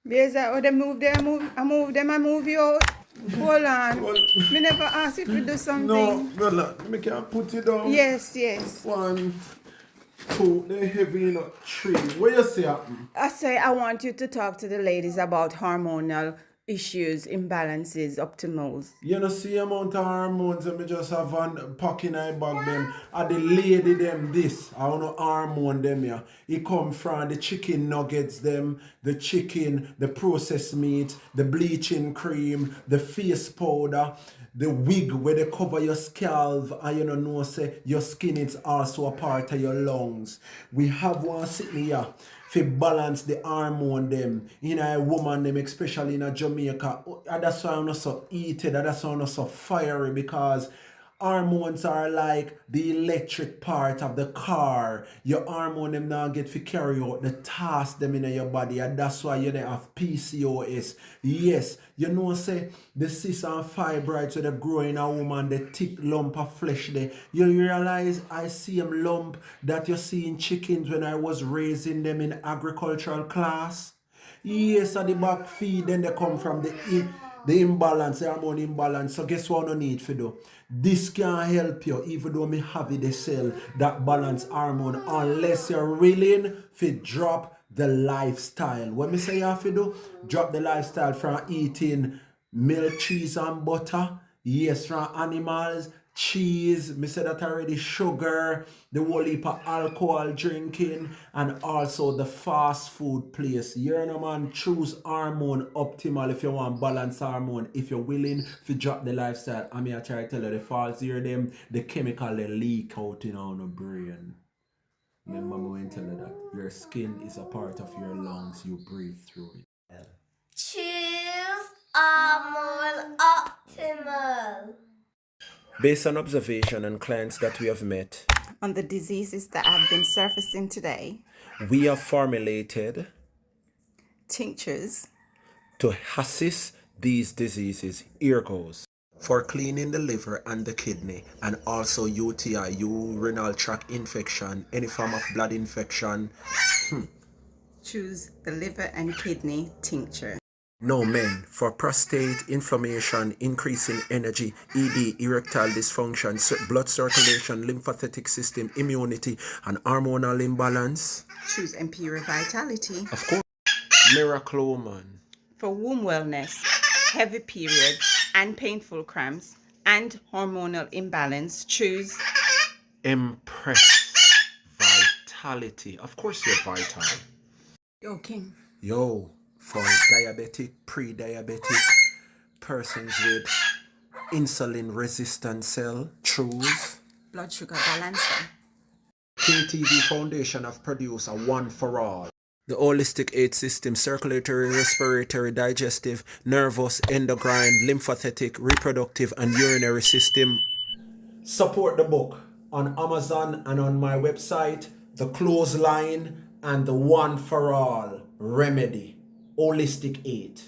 There's a, oh, they move, I move them, I move you out. Hold on. Well, Me never ask if you do no, something. brother, me can put it down. Yes, yes. 1, 2, they heavy in 3. What you say happen? I say I want you to talk to the ladies about hormonal issues, imbalances, optimals. You know, see amount of hormones and me just have one pack in my bag them. And the lady them this. I want to hormone them here. It come from the chicken nuggets them, the chicken, the processed meat, the bleaching cream, the face powder, the wig where they cover your scalp and you know say your skin is also a part of your lungs. We have one sitting here to balance the hormone them in a woman them, especially in a Jamaica. And that's why I'm not so heated, and that's why I'm not so fiery, because hormones are like the electric part of the car. Your hormone them now get to carry out the task them in your body, and that's why you don't have PCOS. Yes, you know say the cysts and fibroids that grow in a woman, the thick lump of flesh there. You realize I see them lump that you see in chickens when I was raising them in agricultural class. Yes, at the back feed, then they come from the imbalance, the hormone imbalance. So guess what I need to do? This can help you, even though me have it, they sell that balance hormone, unless you're willing to drop the lifestyle. What me say you have to do? Drop the lifestyle from eating milk, cheese, and butter. Yes, from animals, cheese, me said that already, sugar, the whole heap of alcohol drinking, and also the fast food place. You know, man, choose hormone optimal if you want balance hormone. If you're willing to drop the lifestyle, I mean, I try to tell you, the false hear them, the chemical they leak out in our brain. Remember me when I tell you that your skin is a part of your lungs, you breathe through it. Choose Hormonal Optimal. Based on observation and clients that we have met, On the diseases that have been surfacing today, we have formulated tinctures, to assist these diseases. Here goes. For cleaning the liver and the kidney, and also UTI, urinary tract infection, any form of blood infection. choose the liver and kidney tincture. No, men, for prostate, inflammation, increase in energy, ED, erectile dysfunction, blood circulation, lymphatic system, immunity, and hormonal imbalance. Choose Imperial Vitality. Of course, Miracle Man. For womb wellness, heavy period and painful cramps, and hormonal imbalance, choose Impress Vitality. Of course, you're vital. Yo King. Yo, for diabetic, pre-diabetic, persons with insulin resistant cell, choose Blood sugar balancer. KTV Foundation have produced a one for all. The holistic aid system: circulatory, respiratory, digestive, nervous, endocrine, lymphatic, reproductive, and urinary system. Support the book on Amazon and on my website, The Clothesline and the One for All Remedy, Holistic Aid.